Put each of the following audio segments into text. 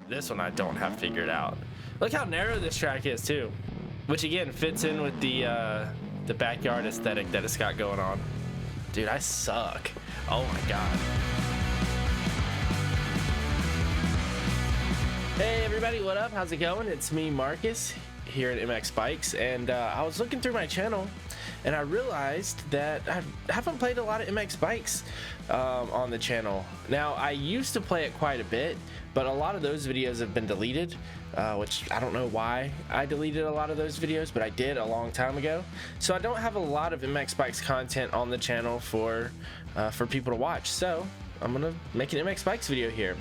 This one I don't have figured out. Look how narrow this track is too, which again fits in with the backyard aesthetic that it's got going on. Dude, I suck. Oh my god. Hey everybody, what up? How's it going? It's me, Marcus, here at MX Bikes, and I was looking through my channel and I realized that I haven't played a lot of MX Bikes on the channel. Now, I used to play it quite a bit, but a lot of those videos have been deleted, which I don't know why I deleted a lot of those videos, but I did a long time ago. So I don't have a lot of MX Bikes content on the channel for people to watch. So I'm gonna make an MX Bikes video here.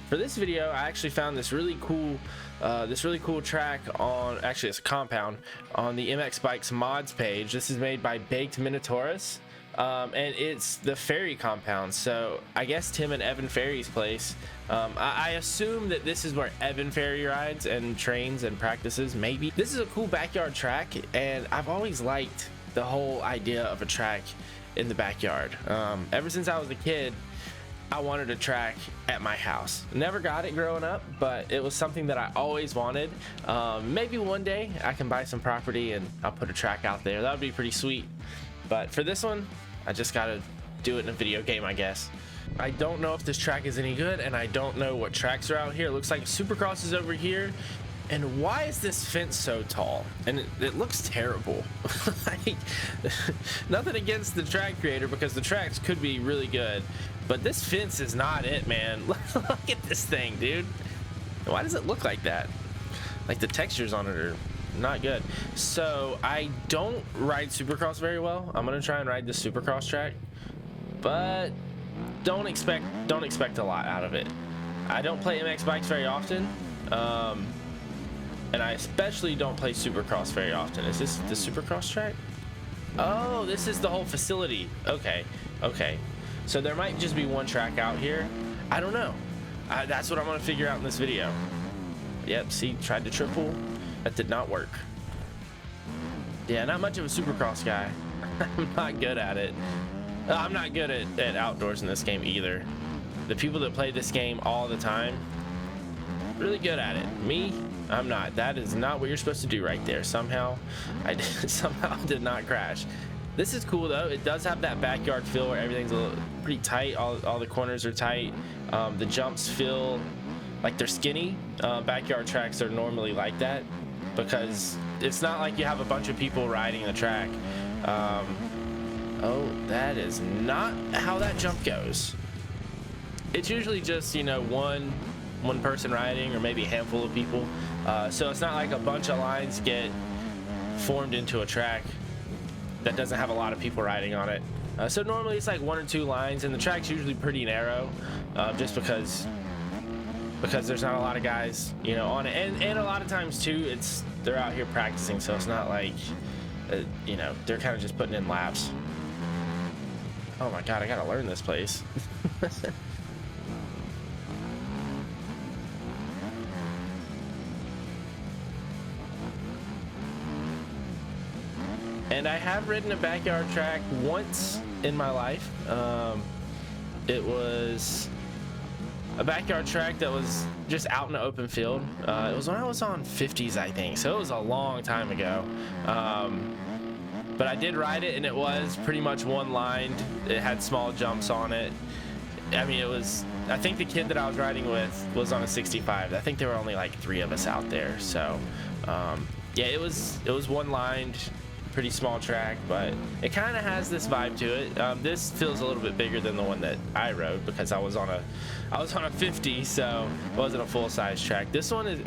For this video, I actually found this really cool track on, actually it's a compound, on the MX Bikes mods page. This is made by Baked Minotaurus, and it's the Ferry Compound. So I guess Tim and Evan Ferry's place. I assume that this is where Evan Ferry rides and trains and practices, maybe. This is a cool backyard track, and I've always liked the whole idea of a track in the backyard. Ever since I was a kid, I wanted a track at my house. Never got it growing up, but it was something that I always wanted. Maybe one day I can buy some property and I'll put a track out there. That would be pretty sweet. But for this one, I just gotta do it in a video game, I guess. I don't know if this track is any good, and I don't know what tracks are out here. It looks like supercross is over here. And why is this fence so tall? And it looks terrible. Like, nothing against the track creator, because the tracks could be really good, but this fence is not it, man. Look at this thing, dude. Why does it look like that? Like, the textures on it are not good. So I don't ride supercross very well. I'm gonna try and ride this supercross track, but don't expect a lot out of it. I don't play MX Bikes very often. And I especially don't play supercross very often. Is this the supercross track? Oh, this is the whole facility. Okay. So there might just be one track out here. I don't know. That's what I'm gonna figure out in this video. Yep, see, tried to triple. That did not work. Yeah, not much of a supercross guy. I'm not good at it. I'm not good at outdoors in this game either. The people that play this game all the time, really good at it. Me, I'm not. That is not what you're supposed to do right there. Somehow I did not crash. This is cool though. It does have that backyard feel where everything's pretty tight. All the corners are tight. The jumps feel like they're skinny. Backyard tracks are normally like that, because it's not like you have a bunch of people riding the track. Oh, that is not how that jump goes. It's usually just, you know, one person riding, or maybe a handful of people. So it's not like a bunch of lines get formed into a track that doesn't have a lot of people riding on it. So normally it's like one or two lines, and the track's usually pretty narrow, just because there's not a lot of guys, you know, on it. And a lot of times too, they're out here practicing, so it's not like, you know, they're kind of just putting in laps. Oh my god, I gotta learn this place. And I have ridden a backyard track once in my life. It was a backyard track that was just out in the open field. It was when I was on 50s, I think, so it was a long time ago. But I did ride it, and it was pretty much one-lined. It had small jumps on it. I mean, I think the kid that I was riding with was on a 65. I think there were only like 3 of us out there. So, yeah, it was one-lined, pretty small track, but it kind of has this vibe to it. This feels a little bit bigger than the one that I rode, because I was on a 50, so it wasn't a full-size track. This one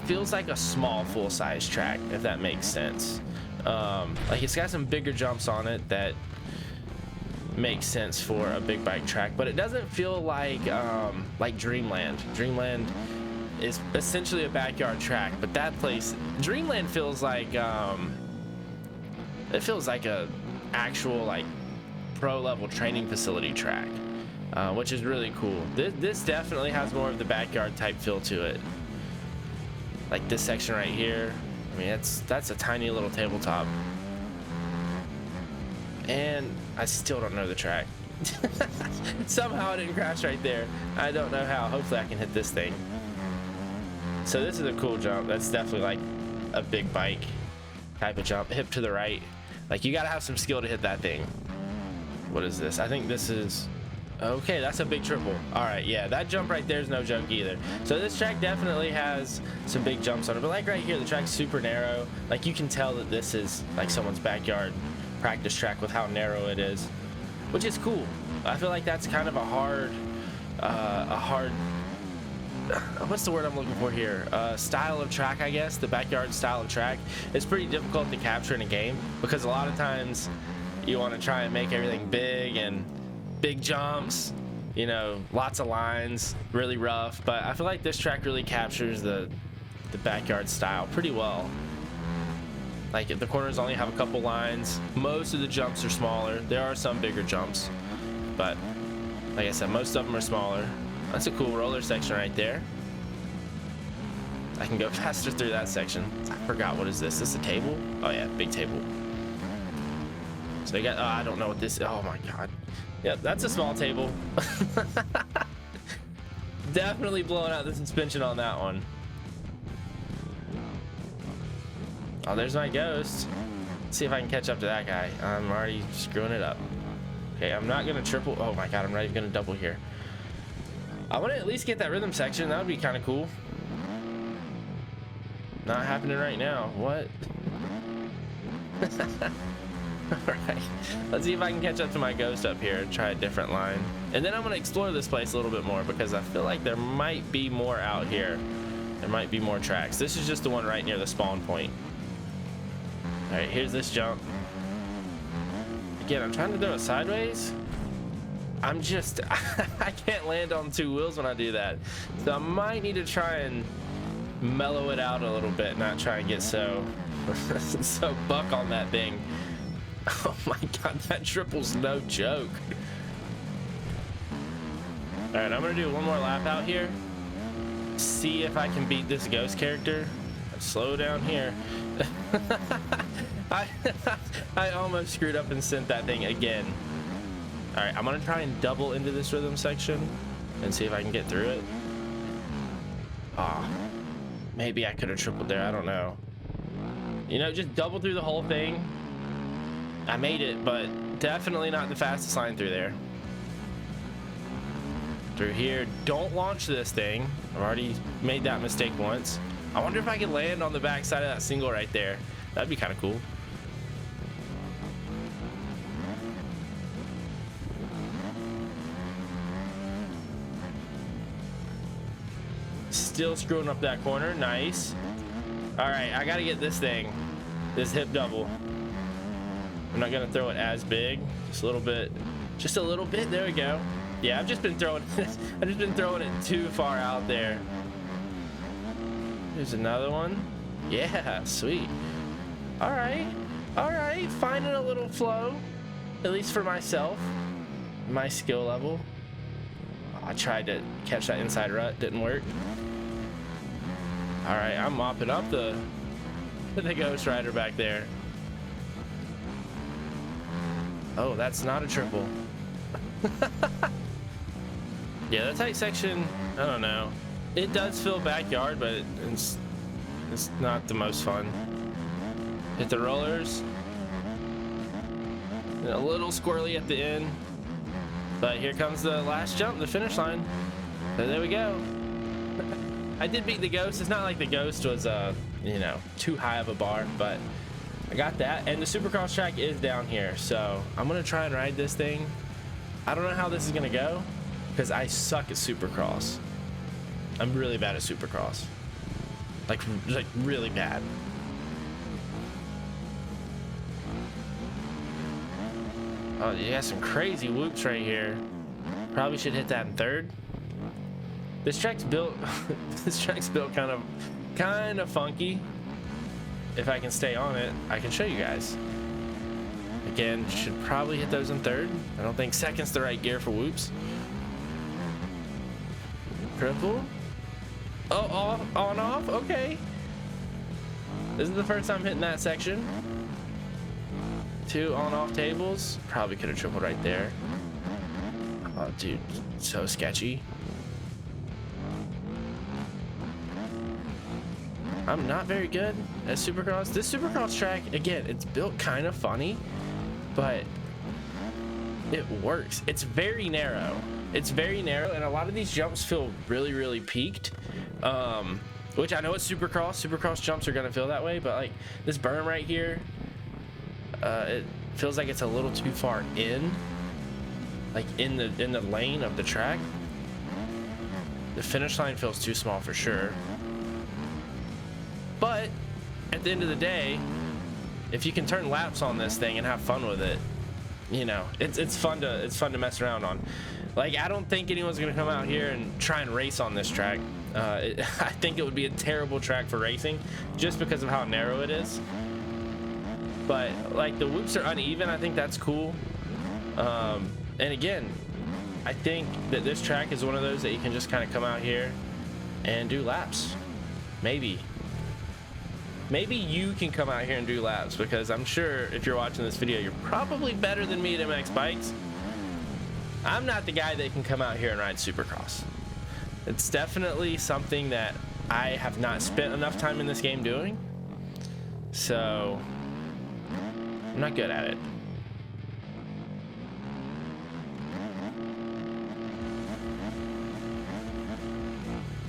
feels like a small full-size track, if that makes sense. Like, it's got some bigger jumps on it that makes sense for a big bike track, but it doesn't feel like Dreamland. Dreamland is essentially a backyard track, but that place, Dreamland, feels like it feels like a actual, like, pro level training facility track, which is really cool. This definitely has more of the backyard type feel to it. Like this section right here, I mean, that's a tiny little tabletop, and I still don't know the track. Somehow I didn't crash right there. I don't know how. Hopefully I can hit this thing. So this is a cool jump. That's definitely like a big bike type of jump. Hip to the right. Like you gotta have some skill to hit that thing. What is this? I think this is, okay, that's a big triple. All right, yeah, that jump right there is no joke either. So this track definitely has some big jumps on it, but like right here, the track's super narrow. Like you can tell that this is like someone's backyard practice track with how narrow it is, which is cool. I feel like that's kind of a hard, what's the word I'm looking for here? Style of track, I guess. The backyard style of track is pretty difficult to capture in a game because a lot of times you want to try and make everything big and big jumps, you know, lots of lines, really rough. But I feel like this track really captures the backyard style pretty well. Like the corners only have a couple lines. Most of the jumps are smaller. There are some bigger jumps, but like I said, most of them are smaller. That's a cool roller section right there. I can go faster through that section. I forgot, what is this? Is this a table? Oh yeah, big table. So they got, oh, I don't know what this is. Oh my God. Yep, that's a small table. Definitely blowing out the suspension on that one. Oh, there's my ghost. Let's see if I can catch up to that guy. I'm already screwing it up. Okay, I'm not gonna triple. Oh my God, I'm not even gonna double here. I want to at least get that rhythm section. That would be kind of cool. Not happening right now. What? Alright, let's see if I can catch up to my ghost up here and try a different line. And then I'm going to explore this place a little bit more because I feel like there might be more out here. There might be more tracks. This is just the one right near the spawn point. Alright, here's this jump. Again, I'm trying to throw it sideways. I'm just, I can't land on two wheels when I do that. So I might need to try and mellow it out a little bit, not try and get so buck on that thing. Oh my God, that triple's no joke. All right, I'm gonna do one more lap out here. See if I can beat this ghost character. Slow down here. I almost screwed up and sent that thing again. All right, I'm gonna try and double into this rhythm section and see if I can get through it. Ah, maybe I could have tripled there, I don't know. You know, just double through the whole thing. I made it, but definitely not the fastest line through there. Through here, don't launch this thing. I've already made that mistake once. I wonder if I can land on the back side of that single right there. That'd be kind of cool. Still screwing up that corner. Nice. All right, I gotta get this thing, this hip double. I'm not gonna throw it as big, just a little bit, just a little bit. There we go. Yeah, I've just been throwing I've just been throwing it too far out there. Here's another one. Yeah, sweet. All right, finding a little flow, at least for myself, my skill level. I tried to catch that inside rut, didn't work. All right, I'm mopping up the Ghost Rider back there. Oh, that's not a triple. Yeah, that tight section, I don't know. It does feel backyard, but it's not the most fun. Hit the rollers. And a little squirrely at the end. But here comes the last jump, the finish line. So there we go. I did beat the ghost. It's not like the ghost was, you know, too high of a bar, but I got that. And the supercross track is down here, so I'm gonna try and ride this thing. I don't know how this is gonna go because I suck at supercross. I'm really bad at supercross, like really bad. Oh, you got some crazy whoops right here. Probably should hit that in third. This track's built this track's built kind of funky. If I can stay on it, I can show you guys. Again, should probably hit those in third. I don't think second's the right gear for whoops. Triple. Oh, off, on, off. Okay. This is the first time hitting that section. Two on-off tables. Probably could have tripled right there. Oh, dude, so sketchy. I'm not very good at supercross. This supercross track, again, it's built kind of funny, but it works. It's very narrow. It's very narrow, and a lot of these jumps feel really, really peaked. Which I know it's supercross. Supercross jumps are gonna feel that way, but like this berm right here, it feels like it's a little too far in, like in the lane of the track. The finish line feels too small for sure. But at the end of the day, if you can turn laps on this thing and have fun with it, you know, it's fun to mess around on. Like, I don't think anyone's gonna come out here and try and race on this track. I think it would be a terrible track for racing just because of how narrow it is. But like the whoops are uneven. I think that's cool. And again, I think that this track is one of those that you can just kind of come out here and do laps. Maybe you can come out here and do laps, because I'm sure if you're watching this video, you're probably better than me at MX bikes. I'm not the guy that can come out here and ride supercross. It's definitely something that I have not spent enough time in this game doing, so I'm not good at it.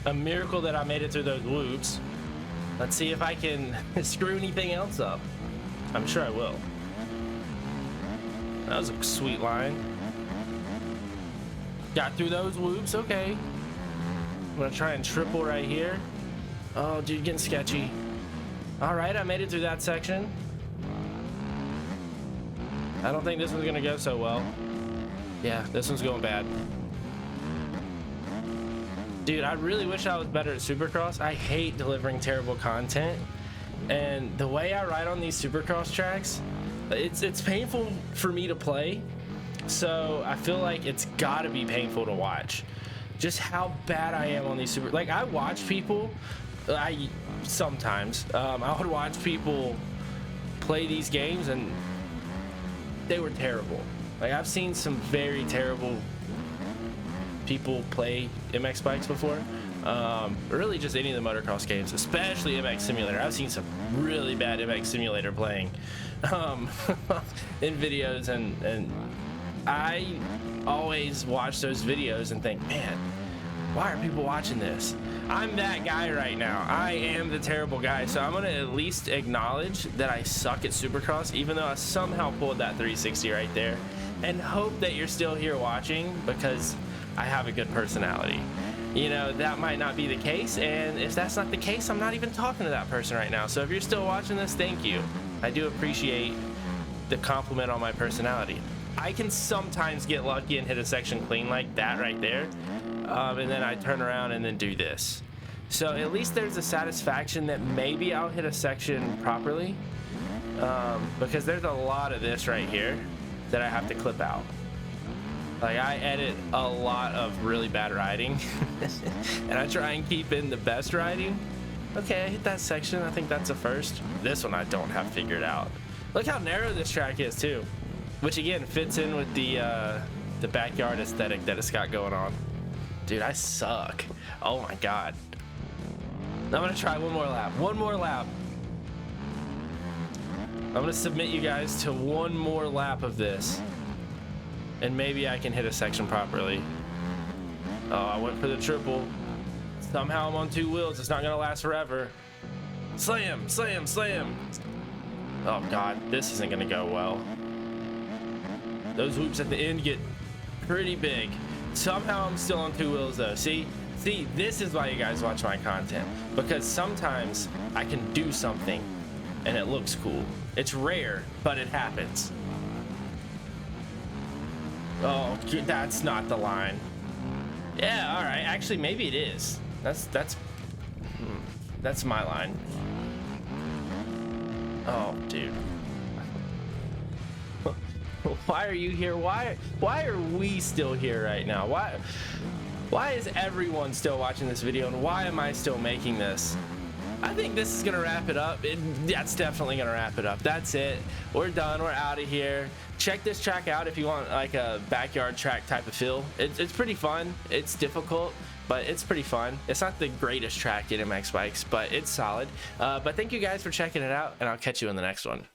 A miracle that I made it through those whoops. Let's see if I can screw anything else up. I'm sure I will. That was a sweet line. Got through those whoops, okay. I'm gonna try and triple right here. Oh, dude, getting sketchy. All right, I made it through that section. I don't think this one's gonna go so well. Yeah, this one's going bad. Dude, I really wish I was better at supercross. I hate delivering terrible content. And the way I ride on these supercross tracks, it's painful for me to play. So I feel like it's gotta be painful to watch. Just how bad I am on these like I watch people, sometimes I would watch people play these games and they were terrible. Like, I've seen some very terrible people play MX bikes before. Really just any of the motocross games, especially MX Simulator. I've seen some really bad MX Simulator playing in videos, and I always watch those videos and think, man, why are people watching this? I'm that guy right now. I am the terrible guy. So I'm gonna at least acknowledge that I suck at supercross, even though I somehow pulled that 360 right there, and hope that you're still here watching because I have a good personality. You know, that might not be the case, and if that's not the case, I'm not even talking to that person right now. So if you're still watching this, thank you. I do appreciate the compliment on my personality. I can sometimes get lucky and hit a section clean like that right there, and then I turn around and then do this. So at least there's a satisfaction that maybe I'll hit a section properly, because there's a lot of this right here that I have to clip out. Like, I edit a lot of really bad riding and I try and keep in the best riding. Okay, I hit that section. I think that's a first. This one I don't have figured out. Look how narrow this track is too, which again fits in with the backyard aesthetic that it's got going on. Dude, I suck. Oh my god. I'm gonna try one more lap. One more lap. I'm gonna submit you guys to one more lap of this, and maybe I can hit a section properly. Oh, I went for the triple. Somehow I'm on two wheels. It's not gonna last forever. Slam, slam, slam. Oh god, this isn't gonna go well. Those whoops at the end get pretty big. Somehow I'm still on two wheels though. See, this is why you guys watch my content, because sometimes I can do something and it looks cool. It's rare, but it happens. Oh, that's not the line. Yeah, all right. Actually, maybe it is. That's my line. Oh, dude. Why are you here? Why are we still here right now? Why is everyone still watching this video, and why am I still making this? I think this is gonna wrap it up. That's definitely gonna wrap it up. That's it. We're done. We're out of here. Check this track out if you want like a backyard track type of feel. It's pretty fun. It's difficult. but it's pretty fun. It's not the greatest track in MX bikes, but it's solid. But thank you guys for checking it out, and I'll catch you in the next one.